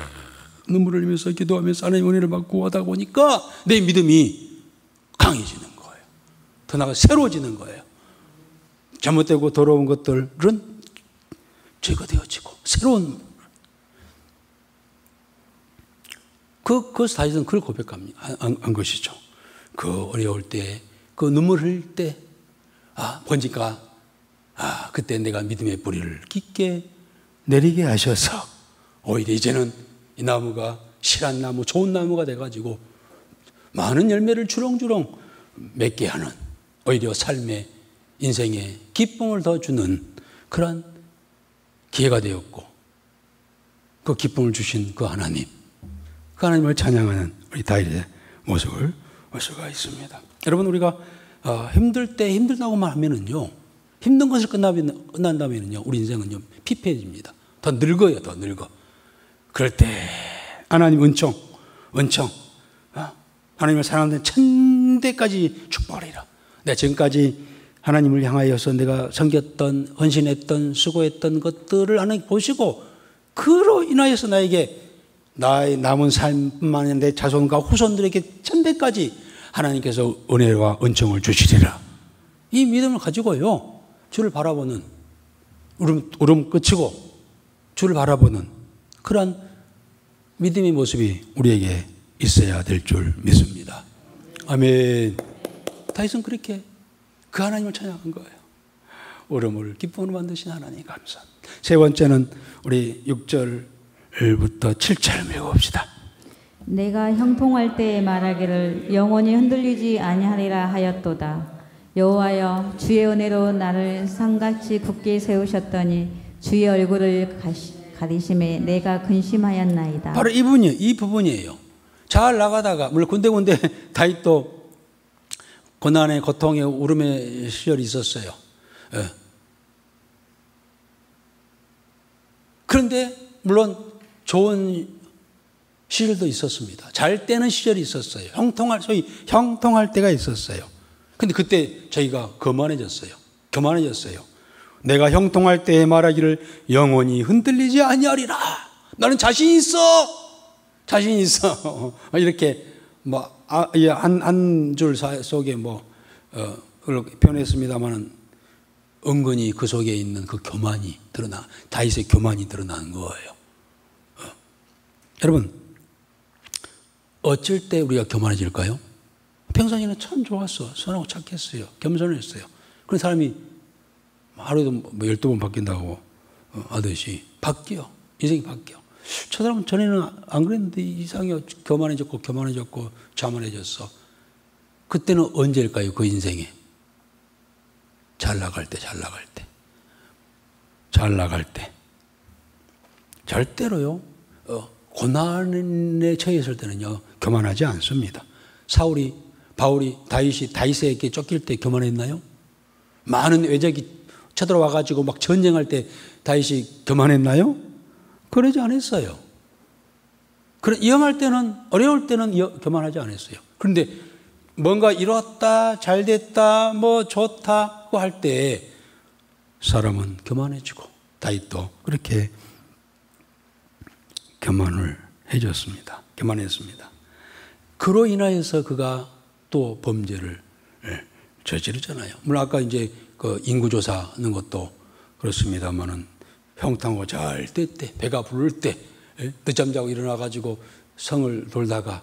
눈물을 흘리면서 기도하면서 하나님 은혜를 받고 하다 보니까 내 믿음이 강해지는 거예요. 더 나아가 새로워지는 거예요. 잘못되고 더러운 것들은 제거되어지고 새로운 그것을 다윗은 그걸 고백한 것이죠. 그 어려울 때, 그 눈물 흘릴 때, 보니까 그때 내가 믿음의 뿌리를 깊게 내리게 하셔서 오히려 이제는 이 나무가 실한 나무, 좋은 나무가 돼가지고 많은 열매를 주렁주렁 맺게 하는, 오히려 삶의 인생에 기쁨을 더 주는 그런 기회가 되었고, 그 기쁨을 주신 그 하나님을 찬양하는 우리 다윗의 모습을 볼 수가 있습니다. 여러분, 우리가 힘들 때 힘들다고만 하면은요, 힘든 것을 끝난다면은요, 우리 인생은요 피폐해집니다. 더 늙어요, 더 늙어. 그럴 때 하나님 은총, 하나님을 사랑하는 천대까지 축복하리라. 내가 지금까지 하나님을 향하여서 내가 섬겼던, 헌신했던, 수고했던 것들을 하나님 보시고 그로 인하여서 나의 남은 삶뿐만 아니라 내 자손과 후손들에게 천대까지 하나님께서 은혜와 은총을 주시리라. 이 믿음을 가지고요, 주를 바라보는, 울음 그치고 주를 바라보는 그러한 믿음의 모습이 우리에게 있어야 될 줄 믿습니다. 아멘. 다윗은 그렇게 그 하나님을 찬양한 거예요. 울음을 기쁨으로 만드신 하나님 감사합니다. 세 번째는 우리 6절부터 7절 읽어봅시다. 내가 형통할 때에 말하기를 영원히 흔들리지 아니하리라 하였도다. 여호와여, 주의 은혜로 나를 산같이 굳게 세우셨더니 주의 얼굴을 가리심에 내가 근심하였나이다. 바로 이 부분이에요. 잘 나가다가, 물론 군데군데 다윗도 고난의 고통의 울음의 시절이 있었어요. 그런데 물론 좋은 시절도 있었습니다. 잘 때는 시절이 있었어요. 소위 형통할 때가 있었어요. 근데 그때 저희가 교만해졌어요. 내가 형통할 때에 말하기를 영원히 흔들리지 아니하리라. 나는 자신 있어. 이렇게 한 줄 속에 그렇게 표현했습니다만은 은근히 그 속에 있는 그 교만이 다윗의 교만이 드러나는 거예요. 여러분, 어쩔 때 우리가 교만해질까요? 평상시에는 참 좋았어. 선하고 착했어요. 겸손했어요. 그런 사람이 하루에도 12번 바뀐다고 하듯이 인생이 바뀌어. 저 사람은 전에는 안 그랬는데 이상해요. 교만해졌고 자만해졌어. 그때는 언제일까요? 그 인생에 잘 나갈 때 절대로요 고난에 처했을 때는요 교만하지 않습니다. 바울이 다윗에게 쫓길 때 교만했나요? 많은 외적이 쳐들어와가지고 막 전쟁할 때 다윗이 교만했나요? 그러지 않았어요. 위험할 때는, 어려울 때는 교만하지 않았어요. 그런데 뭔가 이뤘다, 잘 됐다, 뭐 좋다고 할 때 사람은 교만해지고, 다윗도 그렇게 교만했습니다. 그로 인하여서 그가 또 범죄를 저지르잖아요. 물론 아까 이제 그 인구조사 하는 것도 그렇습니다만은 형통하고 잘 될 때, 배가 부를 때, 늦잠 자고 일어나가지고 성을 돌다가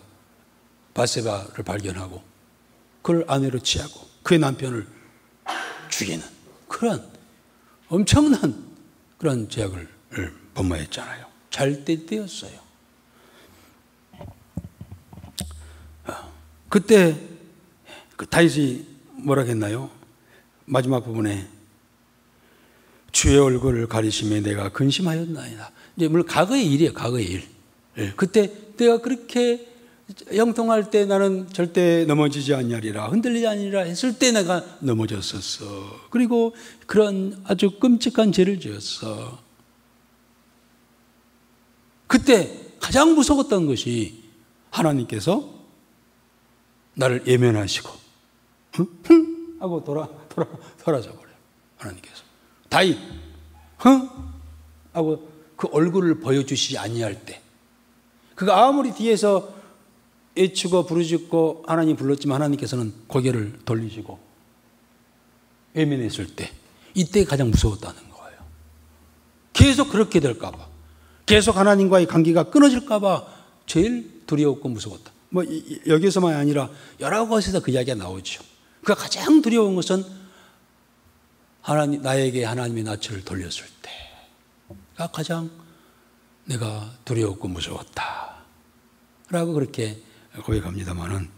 바세바를 발견하고 그를 아내로 취하고 그의 남편을 죽이는 그런 엄청난 그런 죄악을 범하였잖아요. 잘 될 때였어요. 그때 그 다윗이 뭐라 했나요? 마지막 부분에 주의 얼굴을 가리심에 내가 근심하였나이다. 이제 물론 과거의 일이에요. 과거의 일. 그때 내가 그렇게 형통할 때 나는 절대 넘어지지 아니하리라, 흔들리지 아니하리라 했을 때 내가 넘어졌었어. 그리고 그런 아주 끔찍한 죄를 지었어. 그때 가장 무서웠던 것이 하나님께서 나를 예면하시고 하고 돌아져 버려요. 하나님께서 다윗 하고 그 얼굴을 보여주시지 아니할 때, 그가 아무리 뒤에서 애치고 부르짖고 하나님 불렀지만 하나님께서는 고개를 돌리시고 외면했을 때, 이때 가장 무서웠다는 거예요. 계속 그렇게 될까 봐, 계속 하나님과의 관계가 끊어질까 봐 제일 두려웠고 무서웠다. 뭐 여기서만 아니라 여러 곳에서 그 이야기가 나오죠. 그가 가장 두려운 것은 나에게 하나님의 낯을 돌렸을 때가 가장 내가 두려웠고 무서웠다 라고 그렇게 고백합니다만은,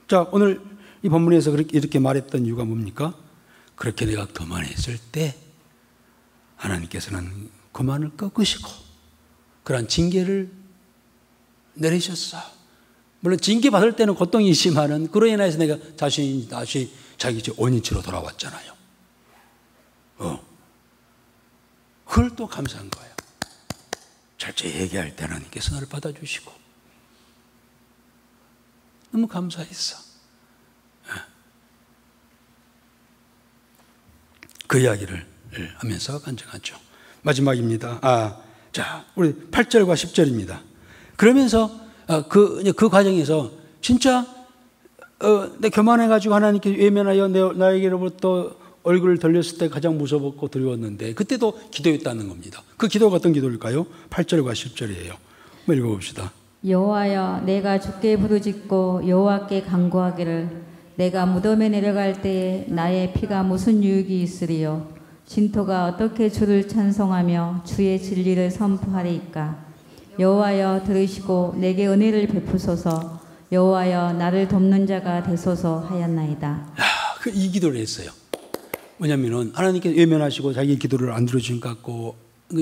자, 오늘 이 본문에서 이렇게 말했던 이유가 뭡니까? 그렇게 내가 교만했을 때 하나님께서는 교만을 꺾으시고 그러한 징계를 내리셨어. 물론 징계 받을 때는 고통이 있지만은 그로 인해서 내가 다시 자기 원위치로 돌아왔잖아요. 그걸 또 감사한 거예요. 철저히 얘기할 때 하나님께서 나를 받아주시고 너무 감사했어. 그 이야기를 하면서 간증하죠. 마지막입니다. 자, 우리 8절과 10절입니다. 그러면서 그 과정에서 진짜 내 교만해가지고 하나님께 외면하여 나에게로부터 얼굴을 돌렸을 때 가장 무서웠고 두려웠는데 그때도 기도했다는 겁니다. 그 기도가 어떤 기도일까요? 8절과 10절이에요. 한번 읽어봅시다. 여호와여, 내가 주께 부르짖고 여호와께 간구하기를 내가 무덤에 내려갈 때에 나의 피가 무슨 유익이 있으리요? 진토가 어떻게 주를 찬송하며 주의 진리를 선포하리이까? 여호와여, 들으시고 내게 은혜를 베푸소서. 여호와여, 나를 돕는 자가 되소서 하였나이다. 이 기도를 했어요. 뭐냐면은 하나님께 외면하시고 자기 기도를 안 들어주신 것 같고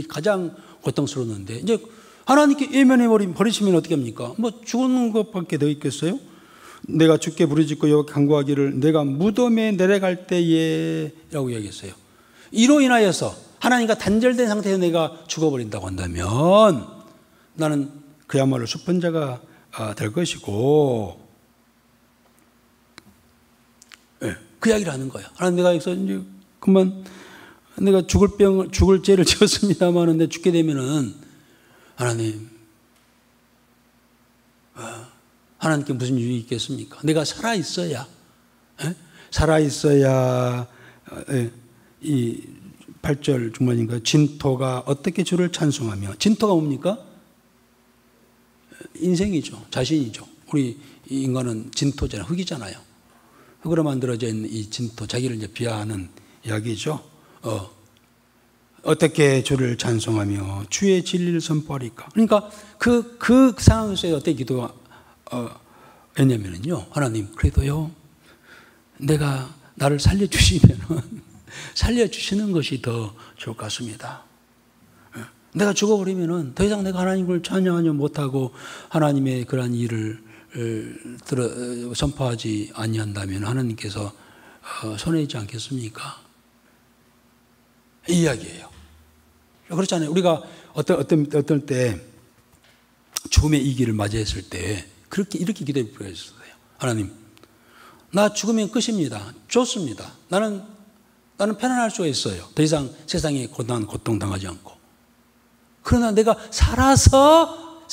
가장 고통스러웠는데, 이제 하나님께 외면해 버리시면 어떻게 합니까? 뭐 죽는 것밖에 더 있겠어요? 내가 주께 부르짖고 여호와께 간구하기를 내가 무덤에 내려갈 때에 라고 이야기했어요. 이로 인하여서 하나님과 단절된 상태에서 내가 죽어버린다고 한다면 나는 그야말로 수pon자가 될 것이고, 그 이야기를 하는 거예요. 하나님, 내가 여기서 이제 그만 내가 죽을 죄를 지었습니다만 내 죽게 되면은 하나님, 하나님께 무슨 유익이 있겠습니까? 내가 살아있어야 이 8절 중반인가, 진토가 어떻게 주를 찬송하며, 진토가 뭡니까? 인생이죠. 자신이죠. 우리 인간은 진토잖아요. 흙이잖아요. 흙으로 만들어진 이 진토, 자기를 이제 비하하는 이야기죠. 어떻게 주를 찬송하며 주의 진리를 선포하리까? 그러니까 그 상황에서 어떻게 기도했냐면요, 하나님, 그래도요 내가 나를 살려주시면 살려주시는 것이 더 좋을 것 같습니다. 내가 죽어버리면 더 이상 내가 하나님을 찬양하지 못하고 하나님의 그러한 일을 선포하지 아니한다면 하나님께서 손해있지 않겠습니까? 이 이야기예요. 그렇잖아요. 우리가 어떤 때 죽음의 이기를 맞이했을 때 이렇게 기도해 보였어요. 하나님, 나 죽으면 끝입니다. 좋습니다. 나는 편안할 수가 있어요. 더 이상 세상에 고통당하지 않고. 그러나 내가 살아서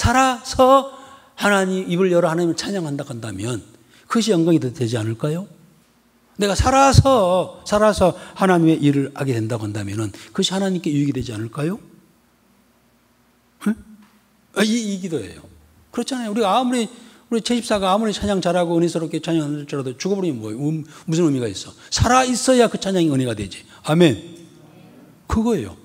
하나님 입을 열어 하나님을 찬양한다 한다면 그것이 영광이 되지 않을까요? 내가 살아서 하나님의 일을 하게 된다고 한다면 그것이 하나님께 유익이 되지 않을까요? 이 기도예요. 그렇잖아요. 우리 최집사가 아무리 찬양 잘하고 은혜스럽게 찬양할지라도 죽어버리면 뭐예요? 무슨 의미가 있어? 살아 있어야 그 찬양이 은혜가 되지. 아멘. 그거예요.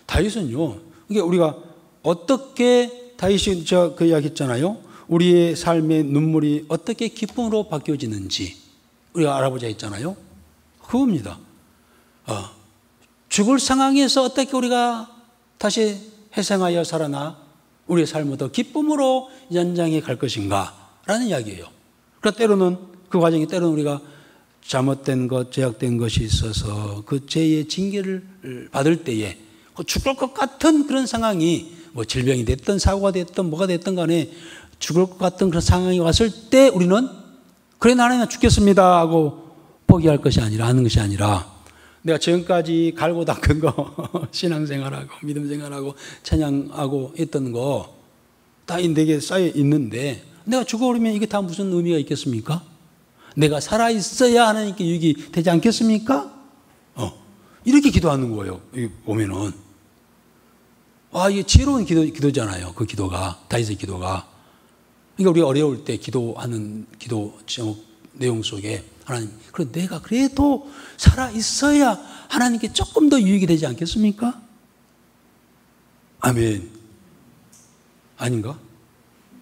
다윗은요. 이게 우리가 어떻게 다윗이 그 이야기했잖아요. 우리의 삶의 눈물이 어떻게 기쁨으로 바뀌어지는지 우리가 알아보자 했잖아요. 그겁니다. 죽을 상황에서 어떻게 우리가 다시 회생하여 살아나 우리의 삶을 더 기쁨으로 연장해 갈 것인가라는 이야기예요. 그러나 때로는 그 과정이 때로는 우리가 잘못된 것, 죄악된 것이 있어서 그 죄의 징계를 받을 때에 죽을 것 같은 그런 상황이 뭐 질병이 됐든 사고가 됐든 뭐가 됐든 간에 죽을 것 같은 그런 상황이 왔을 때 우리는 그래 나는 죽겠습니다 하고 포기할 것이 아니라 하는 것이 아니라 내가 지금까지 갈고 닦은 거 신앙생활하고 믿음생활하고 찬양하고 했던 거 다 내게 쌓여 있는데 내가 죽어버리면 이게 다 무슨 의미가 있겠습니까? 내가 살아있어야 하나님께 유익이 되지 않겠습니까? 이렇게 기도하는 거예요. 보면은 이게 지혜로운 기도잖아요. 그 기도가 다윗의 기도가. 그러니까 우리가 어려울 때 기도하는 기도 제목 내용 속에 하나님, 그래 내가 그래도 살아 있어야 하나님께 조금 더 유익이 되지 않겠습니까? 아멘. 아닌가?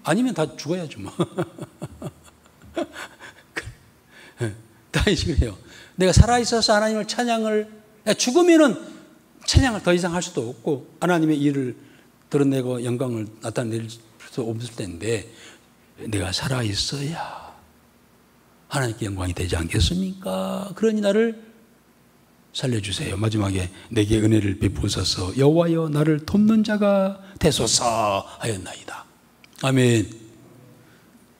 아니면 다 죽어야죠 뭐. 다윗이 그래요. 내가 살아 있어서 하나님을 죽으면은 찬양을 더 이상 할 수도 없고 하나님의 일을 드러내고 영광을 나타낼 수 없을 텐데 내가 살아 있어야 하나님께 영광이 되지 않겠습니까? 그러니 나를 살려주세요. 마지막에 내게 은혜를 베푸소서 여호와여 나를 돕는 자가 되소서 하였나이다. 아멘.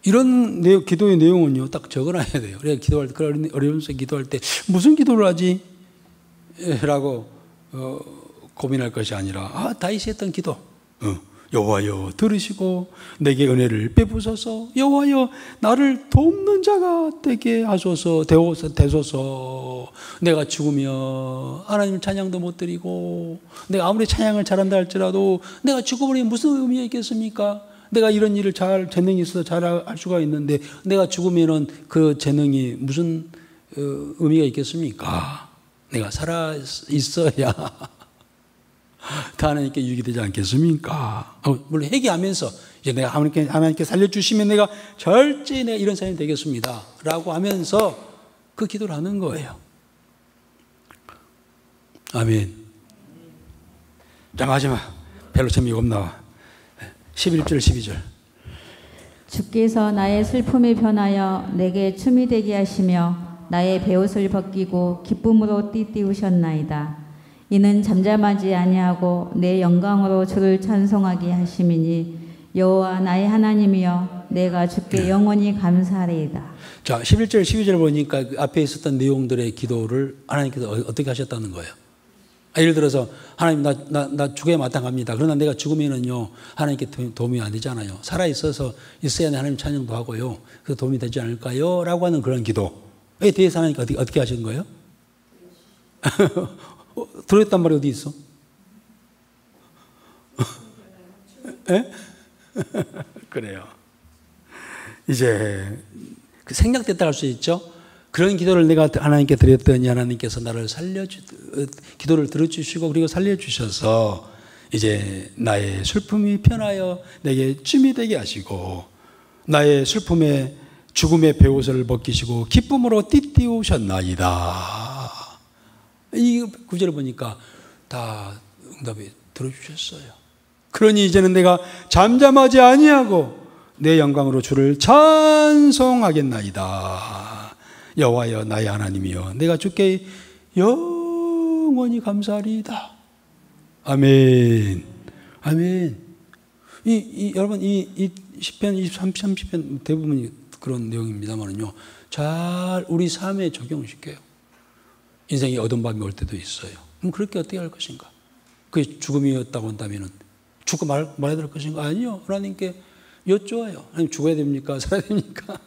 이런 기도의 내용은요 딱 적어놔야 돼요. 그래야 기도할 때 어려운 속에 기도할 때 무슨 기도를 하지? 라고 고민할 것이 아니라 다윗이 했던 기도. 여호와여 들으시고 내게 은혜를 베푸소서 여호와여 나를 돕는 자가 되게 하소서 되소서. 내가 죽으면 하나님 찬양도 못 드리고 내가 아무리 찬양을 잘한다 할지라도 내가 죽어버리면 무슨 의미가 있겠습니까? 내가 이런 일을 재능이 있어서 잘 할 수가 있는데 내가 죽으면 그 재능이 무슨 의미가 있겠습니까? 내가 살아 있어야 다 하나님께 유익이 되지 않겠습니까? 물론 회개하면서 이제 내가 하나님께 살려주시면 내가 절대 내가 이런 사람이 되겠습니다 라고 하면서 그 기도를 하는 거예요. 아멘. 자, 마지막 별로 재미가 없나 11절 12절. 주께서 나의 슬픔에 변하여 내게 춤이 되게 하시며 나의 베옷을 벗기고 기쁨으로 띠띠우셨나이다. 이는 잠잠하지 아니하고 내 영광으로 주를 찬송하게 하심이니 여호와 나의 하나님이여 내가 주께 영원히 감사하리이다. 자, 11절 12절 보니까 그 앞에 있었던 내용들의 기도를 하나님께서 어떻게 하셨다는 거예요? 예를 들어서 하나님 나 죽어야 마땅합니다. 그러나 내가 죽으면은요 하나님께 도움이 안 되잖아요. 살아 있어서 있어야 하나님 찬양도 하고요. 그 도움이 되지 않을까요? 라고 하는 그런 기도에 대해서 하나님께 어떻게 하신 거예요? 들어있단 말이 어디 있어? 그래요. 이제 생략됐다 할 수 있죠. 그런 기도를 내가 하나님께 드렸더니 하나님께서 나를 기도를 들어주시고 그리고 살려주셔서 이제 나의 슬픔이 편하여 내게 춤이 되게 하시고 나의 슬픔에 죽음의 베옷을 벗기시고 기쁨으로 띠띠우셨나이다. 이 구절을 보니까 다 응답이 들어주셨어요. 그러니 이제는 내가 잠잠하지 아니하고 내 영광으로 주를 찬송하겠나이다. 여호와여 나의 하나님이여 내가 주께 영원히 감사하리이다. 아멘. 아멘. 여러분 이 시편 23, 30편 대부분이 그런 내용입니다만은요. 잘 우리 삶에 적용시켜요. 인생이 어두운 밤이 올 때도 있어요. 그럼 그렇게 어떻게 할 것인가? 그게 죽음이었다고 한다면은 죽고 말아야 될 것인가? 아니요. 하나님께 여쭈어요. 하나님 죽어야 됩니까? 살아야 됩니까?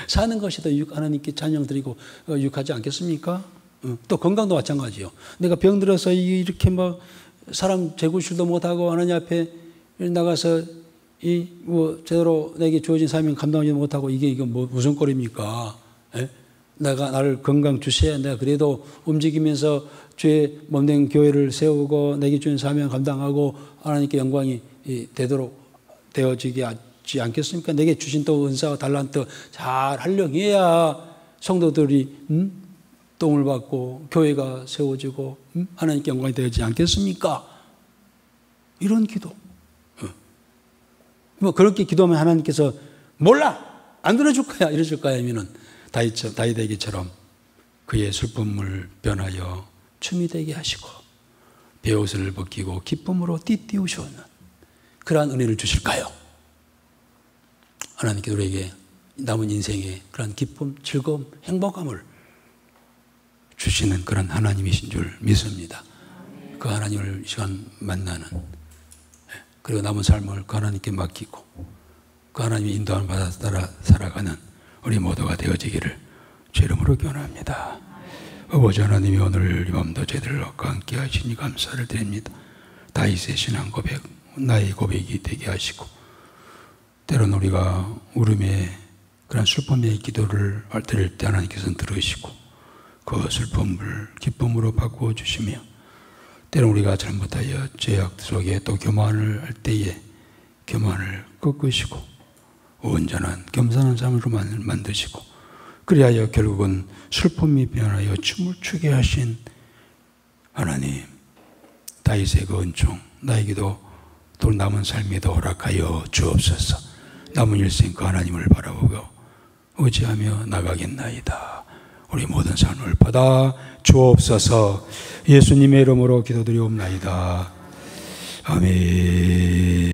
사는 것이 더 하나님께 찬양 드리고 유익하지 않겠습니까? 또 건강도 마찬가지요. 내가 병들어서 이렇게 뭐 사람 재구실도 못하고 하나님 앞에 나가서 제대로 내게 주어진 사명 감당하지 못하고 이게 무슨 꼴입니까? 에? 나를 건강 주셔야 내가 그래도 움직이면서 주의 몸된 교회를 세우고 내게 주신 사명 감당하고 하나님께 영광이 되어지게 하지 않겠습니까? 내게 주신 또 은사와 달란트 잘 활용해야 성도들이 똥을 받고 교회가 세워지고 하나님께 영광이 되어지지 않겠습니까? 이런 기도. 뭐 그렇게 기도하면 하나님께서 몰라 안 들어줄 거야 이러실 거야 하면은 다윗에게처럼 그의 슬픔을 변하여 춤이 되게 하시고 베옷을 벗기고 기쁨으로 띠띠우시는 그러한 은혜를 주실까요? 하나님께 우리에게 남은 인생에 그런 기쁨, 즐거움, 행복감을 주시는 그런 하나님이신 줄 믿습니다. 그 하나님을 이 시간 만나는 그리고 남은 삶을 그 하나님께 맡기고 그 하나님의 인도함을 받아 따라 살아가는 우리 모두가 되어지기를 주 이름으로 기원합니다. 아버지 하나님이 오늘 이 밤도 저희들과 함께 하시니 감사를 드립니다. 다윗의 신앙 고백, 나의 고백이 되게 하시고 때로는 우리가 울음의 그런 슬픔의 기도를 드릴 때 하나님께서는 들으시고 그 슬픔을 기쁨으로 바꾸어 주시며 때로는 우리가 잘못하여 죄악 속에 또 교만을 할 때에 교만을 꺾으시고 온전한 겸손한 삶으로 만드시고 그리하여 결국은 슬픔이 변하여 춤을 추게 하신 하나님 다윗의 그 은총 나에게도 또 남은 삶에도 허락하여 주옵소서. 남은 일생 그 하나님을 바라보고 의지하며 나가겠나이다. 우리 모든 삶을 받아 주옵소서. 예수님의 이름으로 기도드리옵나이다. 아멘.